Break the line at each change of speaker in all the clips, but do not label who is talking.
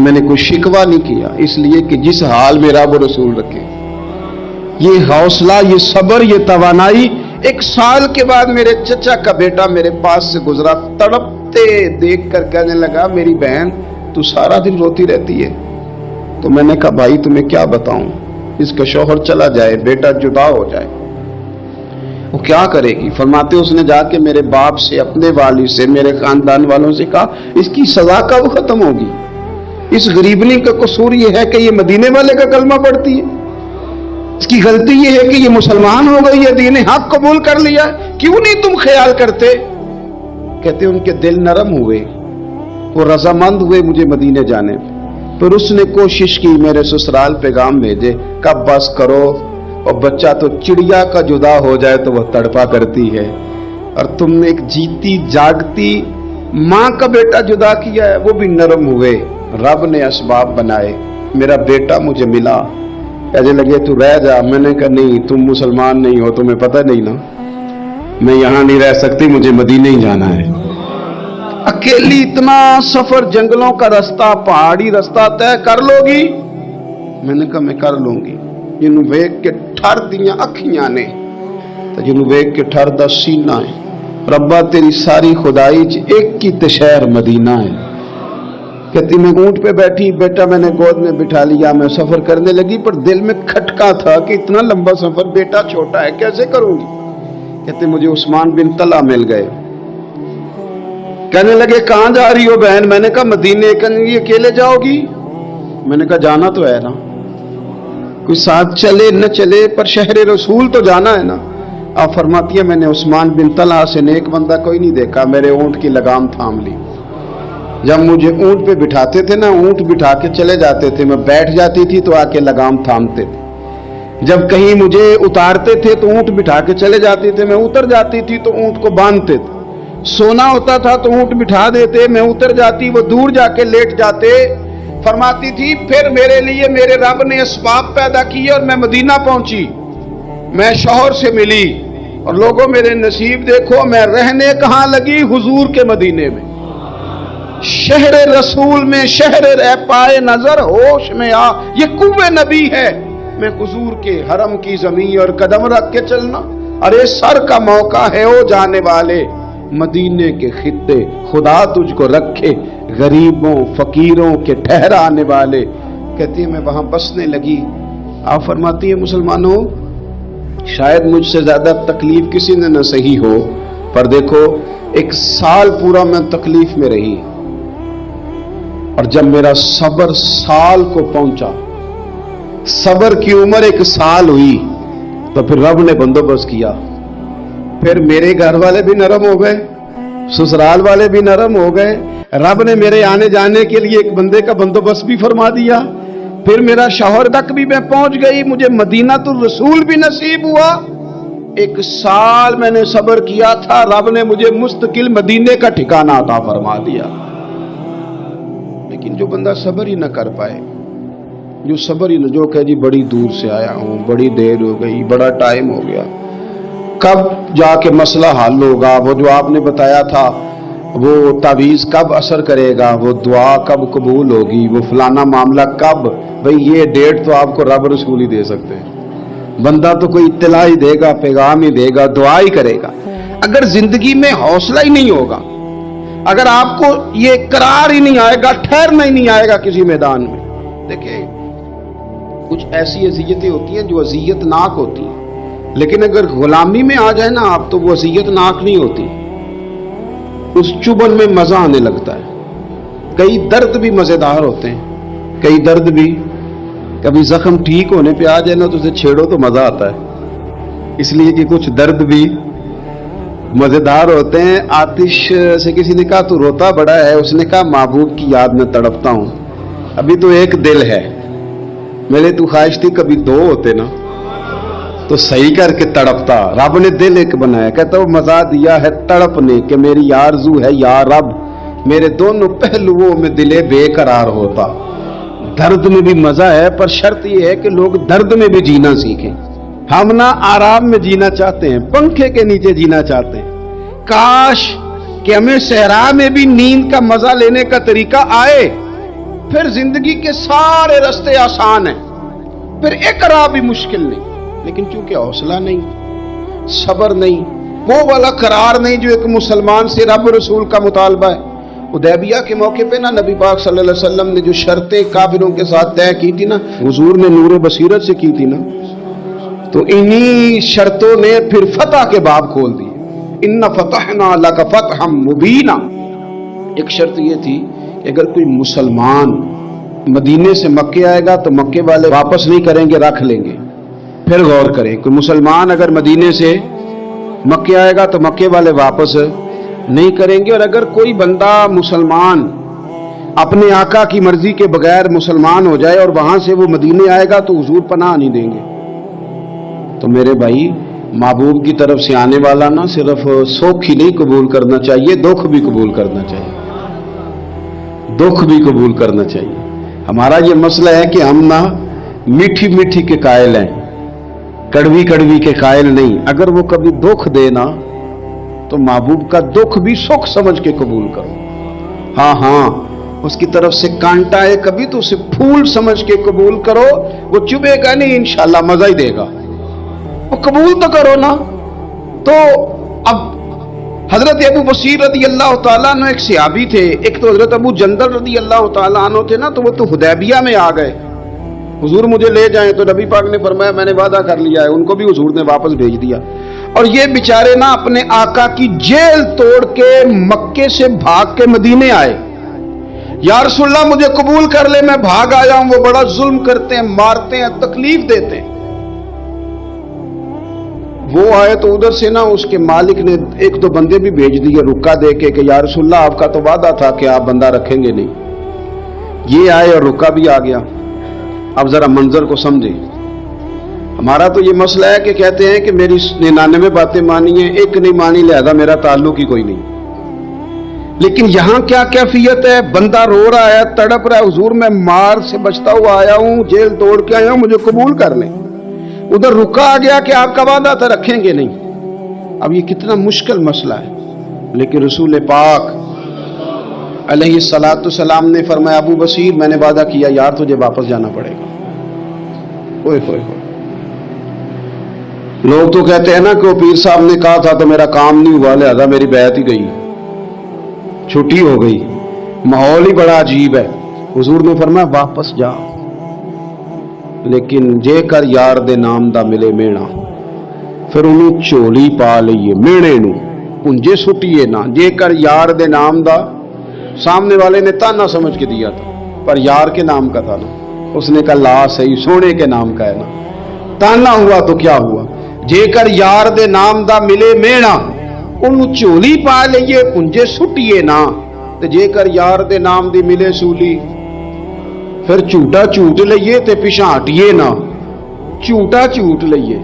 میں نے کوئی شکوہ نہیں کیا، اس لیے کہ جس حال میں رب و رسول رکھے۔ یہ حوصلہ، یہ صبر، یہ توانائی 1 سال کے بعد میرے چچا کا بیٹا میرے پاس سے گزرا، تڑپتے دیکھ کر کہنے لگا میری بہن تو سارا دن روتی رہتی ہے۔ تو میں نے کہا بھائی تمہیں کیا بتاؤں، اس کا شوہر چلا جائے، بیٹا جدا ہو جائے، وہ کیا کرے گی؟ فرماتے اس نے جا کے میرے باپ سے، اپنے والد سے، میرے خاندان والوں سے کہا اس کی سزا کب ختم ہوگی؟ اس غریبنی کا قصور یہ ہے کہ یہ مدینے والے کا کلمہ پڑھتی ہے، اس کی غلطی یہ ہے کہ یہ مسلمان ہو گئی ہے، دین حق قبول کر لیا، کیوں نہیں تم خیال کرتے؟ کہتے ان کے دل نرم ہوئے، وہ رضامند ہوئے مجھے مدینے جانے۔ پھر اس نے کوشش کی میرے سسرال پیغام بھیجے، کب بس کرو، اور بچہ تو چڑیا کا جدا ہو جائے تو وہ تڑپا کرتی ہے، اور تم نے ایک جیتی جاگتی ماں کا بیٹا جدا کیا ہے۔ وہ بھی نرم ہوئے، رب نے اسباب بنائے، میرا بیٹا مجھے ملا۔ کہنے لگے تو رہ جا، میں نے کہا نہیں، تم مسلمان نہیں ہو، تمہیں پتہ نہیں نا، میں یہاں نہیں رہ سکتی، مجھے مدینے ہی جانا ہے۔ اکیلی اتنا سفر، جنگلوں کا رستہ، پہاڑی رستہ طے کر لو گی؟ میں نے کہا میں کر لوں گی۔ جنوں ویک کے ٹھر دیاں اکھیاں نے تے جنوں ویک کے ٹھر دا سینہ ہے، ربا تیری ساری خدائی چ ایک کی شہر مدینہ ہے۔ کہتی میں اونٹ پہ بیٹھی، بیٹا میں نے گود میں بٹھا لیا، میں سفر کرنے لگی، پر دل میں کھٹکا تھا کہ اتنا لمبا سفر، بیٹا چھوٹا ہے، کیسے کروں گی؟ کہتے مجھے عثمان بن طلحہ مل گئے، کہنے لگے کہاں جا رہی ہو بہن؟ میں نے کہا مدینے۔ کہنے لگے اکیلے جاؤ گی؟ میں نے کہا جانا تو ہے نا، کوئی ساتھ چلے نہ چلے پر شہر رسول تو جانا ہے نا۔ آپ فرماتی ہے میں نے عثمان بن طلحہ سے نیک بندہ کوئی نہیں دیکھا، میرے اونٹ کی لگام تھام لی۔ جب مجھے اونٹ پہ بٹھاتے تھے نا، اونٹ بٹھا کے چلے جاتے تھے، میں بیٹھ جاتی تھی تو آ کے لگام تھامتے تھے۔ جب کہیں مجھے اتارتے تھے تو اونٹ بٹھا کے چلے جاتے تھے، میں اتر جاتی تھی تو اونٹ کو باندھتے تھے۔ سونا ہوتا تھا تو اونٹ بٹھا دیتے، میں اتر جاتی، وہ دور جا کے لیٹ جاتے۔ فرماتی تھی پھر میرے لیے میرے رب نے اسباب پیدا کیے اور میں مدینہ پہنچی، میں شوہر سے ملی، اور لوگوں میرے نصیب دیکھو، میں رہنے کہاں لگی؟ حضور کے مدینے میں، شہر رسول میں، شہر رہ پائے نظر ہوش میں آ، یہ کوہ نبی ہے، میں حضور کے حرم کی زمین اور قدم رکھ کے چلنا۔ ارے سر کا موقع ہے او جانے والے، مدینے کے خطے خدا تجھ کو رکھے، غریبوں فقیروں کے ٹھہرانے والے۔ کہتی ہے میں وہاں بسنے لگی۔ آپ فرماتی ہیں مسلمانوں شاید مجھ سے زیادہ تکلیف کسی نے نہ سہی ہو، پر دیکھو 1 سال پورا میں تکلیف میں رہی، اور جب میرا صبر سال کو پہنچا، صبر کی عمر 1 سال ہوئی، تو پھر رب نے بندوبست کیا، پھر میرے گھر والے بھی نرم ہو گئے، سسرال والے بھی نرم ہو گئے، رب نے میرے آنے جانے کے لیے ایک بندے کا بندوبست بھی فرما دیا، پھر میرا شوہر تک بھی میں پہنچ گئی، مجھے مدینہ الرسول بھی نصیب ہوا۔ 1 سال میں نے صبر کیا تھا، رب نے مجھے مستقل مدینے کا ٹھکانہ عطا فرما دیا۔ لیکن جو بندہ صبر ہی نہ کر پائے، جو صبر ہی نہ، جو کہ جی بڑی دور سے آیا ہوں، بڑی دیر ہو گئی، بڑا ٹائم ہو گیا، کب جا کے مسئلہ حل ہوگا؟ وہ جو آپ نے بتایا تھا وہ تعویذ کب اثر کرے گا؟ وہ دعا کب قبول ہوگی؟ وہ فلانا معاملہ کب؟ بھئی یہ ڈیٹ تو آپ کو رب رسول ہی دے سکتے ہیں، بندہ تو کوئی اطلاع ہی دے گا، پیغام ہی دے گا، دعا ہی کرے گا۔ اگر زندگی میں حوصلہ ہی نہیں ہوگا، اگر آپ کو یہ قرار ہی نہیں آئے گا، ٹھہرنا ہی نہیں آئے گا کسی میدان میں، دیکھیں کچھ ایسی اذیتیں ہوتی ہیں جو اذیت ناک ہوتی ہیں، لیکن اگر غلامی میں آ جائے نا آپ تو وہ اذیت ناک نہیں ہوتی، اس چبن میں مزہ آنے لگتا ہے۔ کئی درد بھی مزیدار ہوتے ہیں، کئی درد بھی، کبھی زخم ٹھیک ہونے پہ آ جائے نا تو اسے چھیڑو تو مزہ آتا ہے، اس لیے کہ کچھ درد بھی مزیدار ہوتے ہیں۔ آتش سے کسی نے کہا تو روتا بڑا ہے، اس نے کہا محبوب کی یاد میں تڑپتا ہوں، ابھی تو ایک دل ہے، میرے تو خواہش تھی کبھی 2 ہوتے نا تو صحیح کر کے تڑپتا۔ رب نے دل ایک بنایا، کہتا وہ مزہ دیا ہے تڑپنے کہ میری آرزو ہے یا رب میرے دونوں پہلوؤں میں دل بے قرار ہوتا۔ درد میں بھی مزہ ہے، پر شرط یہ ہے کہ لوگ درد میں بھی جینا سیکھیں۔ ہم نہ آرام میں جینا چاہتے ہیں، پنکھے کے نیچے جینا چاہتے ہیں، کاش کہ ہمیں صحرا میں بھی نیند کا مزہ لینے کا طریقہ آئے، پھر زندگی کے سارے راستے آسان ہیں، پھر ایک راہ بھی مشکل نہیں، لیکن چونکہ حوصلہ نہیں، صبر نہیں، وہ والا قرار نہیں جو ایک مسلمان سے رب رسول کا مطالبہ ہے۔ حدیبیہ کے موقع پہ نا نبی پاک صلی اللہ علیہ وسلم نے جو شرطیں کافروں کے ساتھ طے کی تھی نا، حضور نے نور بصیرت سے کی تھی نا، تو انہی شرطوں نے پھر فتح کے باب کھول دیے۔ ان فتحنا لک فتحا مبینا۔ ایک شرط یہ تھی کہ اگر کوئی مسلمان مدینے سے مکے آئے گا تو مکے والے واپس نہیں کریں گے، رکھ لیں گے۔ پھر غور کریں، کوئی مسلمان اگر مدینے سے مکے آئے گا تو مکے والے واپس نہیں کریں گے، اور اگر کوئی بندہ مسلمان اپنے آقا کی مرضی کے بغیر مسلمان ہو جائے اور وہاں سے وہ مدینے آئے گا تو حضور پناہ نہیں دیں گے۔ تو میرے بھائی، محبوب کی طرف سے آنے والا نہ صرف سوکھ ہی نہیں قبول کرنا چاہیے، دکھ بھی قبول کرنا چاہیے، دکھ بھی قبول کرنا چاہیے۔ ہمارا یہ مسئلہ ہے کہ ہم نہ میٹھی میٹھی کے قائل ہیں، کڑوی کڑوی کے قائل نہیں۔ اگر وہ کبھی دکھ دے نا تو محبوب کا دکھ بھی سکھ سمجھ کے قبول کرو۔ ہاں ہاں، اس کی طرف سے کانٹا ہے کبھی تو اسے پھول سمجھ کے قبول کرو، وہ چبھے گا نہیں، انشاءاللہ مزہ ہی دے گا، وہ قبول تو کرو نا۔ تو اب حضرت ابو بصیر رضی اللہ تعالیٰ عنہ ایک صحابی تھے، ایک تو حضرت ابو جندل رضی اللہ تعالیٰ عنہ تھے نا، تو وہ تو حدیبیہ میں آ گئے، حضور مجھے لے جائیں، تو نبی پاک نے فرمایا میں نے وعدہ کر لیا ہے، ان کو بھی حضور نے واپس بھیج دیا۔ اور یہ بیچارے نا اپنے آقا کی جیل توڑ کے مکے سے بھاگ کے مدینے آئے، یا رسول اللہ مجھے قبول کر لے، میں بھاگ آیا ہوں، وہ بڑا ظلم کرتے ہیں، مارتے ہیں، تکلیف دیتے ہیں۔ وہ آئے تو ادھر سے نا اس کے مالک نے ایک دو بندے بھی بھیج دیے رکا دے کے کہ یا رسول اللہ آپ کا تو وعدہ تھا کہ آپ بندہ رکھیں گے نہیں۔ یہ آئے اور رکا بھی آ گیا۔ اب ذرا منظر کو سمجھے۔ ہمارا تو یہ مسئلہ ہے کہ کہتے ہیں کہ میری 99 باتیں مانی ہیں، ایک نہیں مانی، لہذا میرا تعلق ہی کوئی نہیں۔ لیکن یہاں کیا کیفیت ہے؟ بندہ رو رہا ہے، تڑپ رہا ہے، حضور میں مار سے بچتا ہوا آیا ہوں، جیل توڑ کے آیا ہوں، مجھے قبول کر لیں۔ ادھر رکا آ گیا کہ آپ کا وعدہ تھا رکھیں گے نہیں۔ اب یہ کتنا مشکل مسئلہ ہے، لیکن رسول پاک علیہ الصلاۃ والسلام نے فرمایا ابو بصیر میں نے وعدہ کیا یار تجھے واپس جانا پڑے گا۔ اوئے ہوئے ہوئے، لوگ تو کہتے ہیں نا کہ وہ پیر صاحب نے کہا تھا تو میرا کام نہیں ہوا لہذا میری بیعت ہی گئی، چھٹی ہو گئی، ماحول ہی بڑا عجیب ہے۔ حضور نے فرمایا واپس جا، لیکن جے کر یار دے نام دا ملے مینا، پھر انہوں چولی پا لئیے مینے نو پنجے سٹیے نہ، جے کر یار دے نام دا، سامنے والے نے تانا سمجھ کے دیا تھا پر یار کے نام کا تھا نا، اس نے کہا لا صحیح سونے کے نام کا ہے نا، تانا ہوا تو کیا ہوا، جے کر یار دے نام دا ملے مینا، انہوں چولی پا لئیے پنجے سٹیے نہ، تے جے کر یار دے نام دی ملے سولی، پھر جھوٹا جھوٹ لئیے تے پیچھے ہٹیے نہ، جھوٹا جھوٹ لئیے۔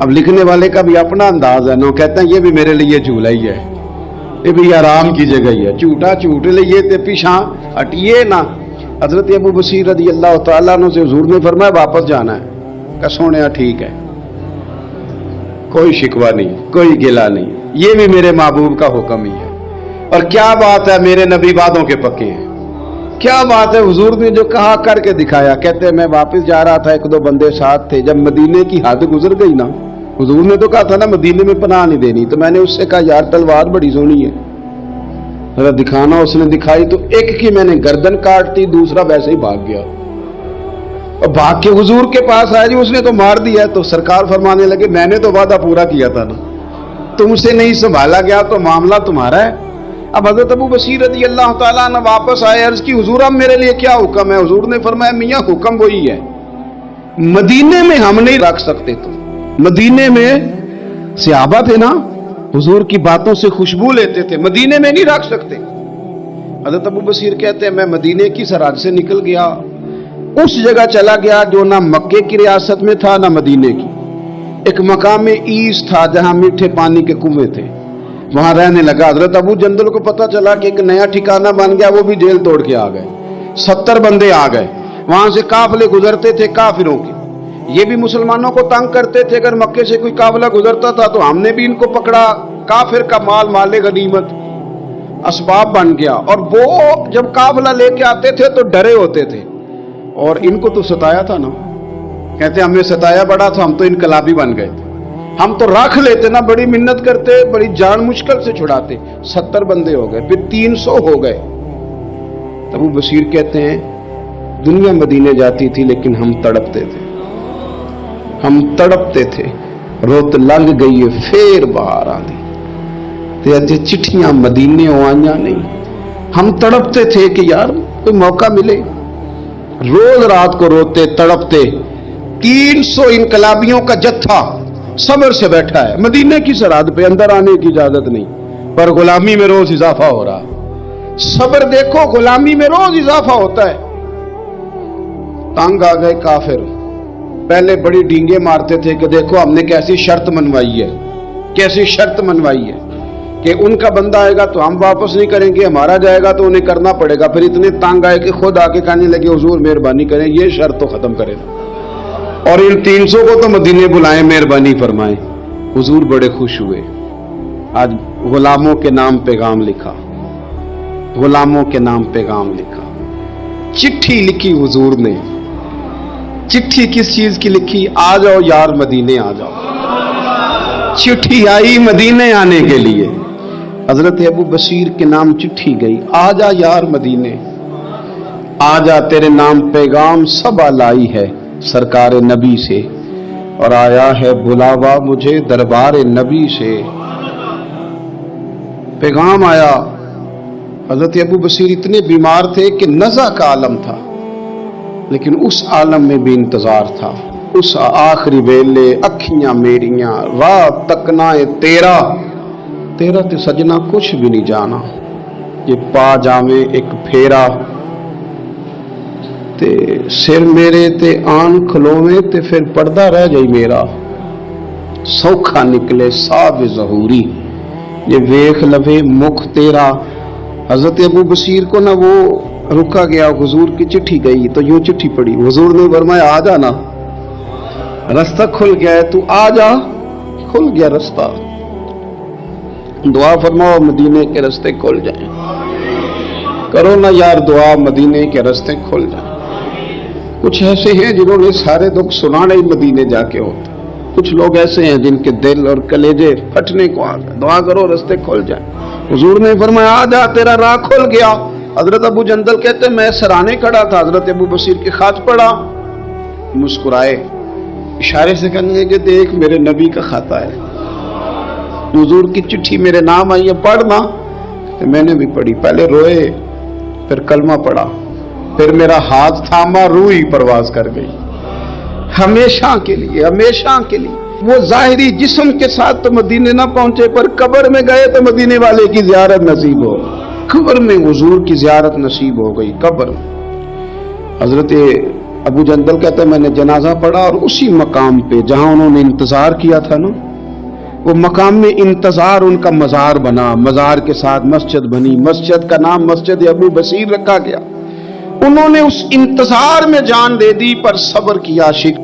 اب لکھنے والے کا بھی اپنا انداز ہے نا، کہتے ہیں یہ بھی میرے لیے جھولا ہی ہے، یہ بھی آرام کی جگہ ہی ہے، جھوٹا جھوٹ لئیے تے پیچھے ہٹیے نہ۔ حضرت ابو بصیر رضی اللہ تعالیٰ عنہ سے حضور نے فرمایا واپس جانا ہے، کہ سونے ٹھیک ہے، کوئی شکوہ نہیں، کوئی گلہ نہیں، یہ بھی میرے محبوب کا حکم ہی ہے۔ اور کیا بات ہے، میرے نبی وعدوں کے پکے ہیں، کیا بات ہے، حضور نے جو کہا کر کے دکھایا۔ کہتے ہیں میں واپس جا رہا تھا، ایک دو بندے ساتھ تھے، جب مدینے کی حد گزر گئی نا، حضور نے تو کہا تھا نا مدینے میں پناہ نہیں دینی، تو میں نے اس سے کہا یار تلوار بڑی سونی ہے ذرا دکھانا، اس نے دکھائی تو ایک کی میں نے گردن کاٹ دی، دوسرا ویسے ہی بھاگ گیا، اور بھاگ کے حضور کے پاس آیا، جی اس نے تو مار دیا ہے۔ تو سرکار فرمانے لگے میں نے تو وعدہ پورا کیا تھا نا، تم سے نہیں سنبھالا گیا تو معاملہ تمہارا ہے۔ اب حضرت ابو بصیر رضی اللہ تعالیٰ عنہ واپس آئے، عرض کی حضور اب میرے لیے کیا حکم ہے؟ حضور نے فرمایا میاں حکم وہی ہے، مدینے میں ہم نہیں رکھ سکتے، تو مدینے میں صحابہ تھے نا، حضور کی باتوں سے خوشبو لیتے تھے، مدینے میں نہیں رکھ سکتے۔ حضرت ابو بصیر کہتے ہیں میں مدینے کی سرحد سے نکل گیا، اس جگہ چلا گیا جو نہ مکے کی ریاست میں تھا نہ مدینے کی، ایک مقام ایس تھا جہاں میٹھے پانی کے کنویں تھے، وہاں رہنے لگا۔ حضرت ابو جندل کو پتا چلا کہ ایک نیا ٹھکانہ بن گیا، وہ بھی جیل توڑ کے آ گئے، 70 بندے آ گئے، وہاں سے قافلے گزرتے تھے کافروں کے، یہ بھی مسلمانوں کو تنگ کرتے تھے، اگر مکے سے کوئی قافلہ گزرتا تھا تو ہم نے بھی ان کو پکڑا، کافر کا مال مال غنیمت۔ اسباب بن گیا. اور وہ جب قافلہ لے کے آتے تھے تو ڈرے ہوتے تھے. اور ان کو تو ستایا تھا نا, کہتے ہمیں ستایا بڑا تھا, ہم تو انقلابی بن گئے تھے. ہم تو رکھ لیتے نا, بڑی منت کرتے, بڑی جان مشکل سے چھڑاتے. 70 بندے ہو گئے, پھر 300 ہو گئے. ابو بصیر کہتے ہیں دنیا مدینے جاتی تھی لیکن ہم تڑپتے تھے, ہم تڑپتے تھے. روت لنگ گئی ہے پھر باہر آ دی تے اجے چٹھیاں مدینے آئیاں نہیں. ہم تڑپتے تھے کہ یار کوئی موقع ملے. روز رات کو روتے تڑپتے. 300 انقلابیوں کا جتھا صبر سے بیٹھا ہے مدینے کی سرحد پہ, اندر آنے کی اجازت نہیں, پر غلامی میں روز اضافہ ہو رہا. صبر دیکھو, غلامی میں روز اضافہ ہوتا ہے. تنگ آ گئے کافر. پہلے بڑی ڈینگیں مارتے تھے کہ دیکھو ہم نے کیسی شرط منوائی ہے, کیسی شرط منوائی ہے کہ ان کا بندہ آئے گا تو ہم واپس نہیں کریں گے, ہمارا جائے گا تو انہیں کرنا پڑے گا. پھر اتنے تنگ آئے کہ خود آ کے کہنے لگے حضور مہربانی کریں یہ شرط تو ختم کریں, اور ان 300 کو تو مدینے بلائیں, مہربانی فرمائیں. حضور بڑے خوش ہوئے. آج غلاموں کے نام پیغام لکھا, غلاموں کے نام پیغام لکھا. چٹھی لکھی حضور نے. چٹھی کس چیز کی لکھی؟ آ جاؤ یار مدینے آ جاؤ. چٹھی آئی مدینے آنے کے لیے. حضرت ابو بصیر کے نام چٹھی گئی, آ جا یار مدینے, آ جا تیرے نام پیغام سب لائی ہے سرکار نبی سے, اور آیا ہے بلاوا مجھے دربار نبی سے. پیغام آیا. حضرت ابو بصیر اتنے بیمار تھے کہ نزع کا عالم تھا, لیکن اس عالم میں بھی انتظار تھا. اس آخری ویلے اکھیاں میریاں رات تکنا تیرا تے سجنا کچھ بھی نہیں جانا. یہ پا جاویں ایک پھیرا تے سر میرے تے آن کھلوویں تے پھر پردہ رہ جائی میرا. سوکھا نکلے صاحب ظہوری یہ ویخ لوے مکھ تیرا. حضرت ابو بصیر کو نہ وہ رکا گیا, حضور کی چٹھی گئی تو یوں چٹھی پڑی. حضور نے فرمایا آ جانا, رستہ کھل گیا ہے, تو آ جا. کھل گیا رستہ. دعا فرماؤ مدینے کے رستے کھل جائیں. کرو نا یار دعا مدینے کے رستے کھل جائیں. کچھ ایسے ہیں جنہوں نے سارے دکھ سنانے ہی مدینے جا کے ہوتے. کچھ لوگ ایسے ہیں جن کے دل اور کلیجے پھٹنے کو آ گئے. دعا کرو رستے کھل جائیں. حضور نے فرمایا آ جا تیرا راہ کھل گیا. حضرت ابو جندل کہتے میں سرانے کھڑا تھا, حضرت ابو بصیر کے خط پڑھا, مسکرائے, اشارے سے کہنے لگے کہ دیکھ میرے نبی کا خط ہے, حضور کی چٹھی میرے نام آئی ہے, پڑھنا. میں نے بھی پڑھی. پہلے روئے, پھر کلمہ پڑھا, پھر میرا ہاتھ تھاما, روح ہی پرواز کر گئی. ہمیشہ کے لیے, ہمیشہ کے لیے. وہ ظاہری جسم کے ساتھ تو مدینے نہ پہنچے, پر قبر میں گئے تو مدینے والے کی زیارت نصیب ہو. قبر میں حضور کی زیارت نصیب ہو گئی. قبر حضرت ابو جندل کہتے ہیں میں نے جنازہ پڑھا, اور اسی مقام پہ جہاں انہوں نے انتظار کیا تھا نا, وہ مقام میں انتظار ان کا مزار بنا. مزار کے ساتھ مسجد بنی, مسجد کا نام مسجد ابو بصیر رکھا گیا. انہوں نے اس انتظار میں جان دے دی, پر صبر کیا. عاشق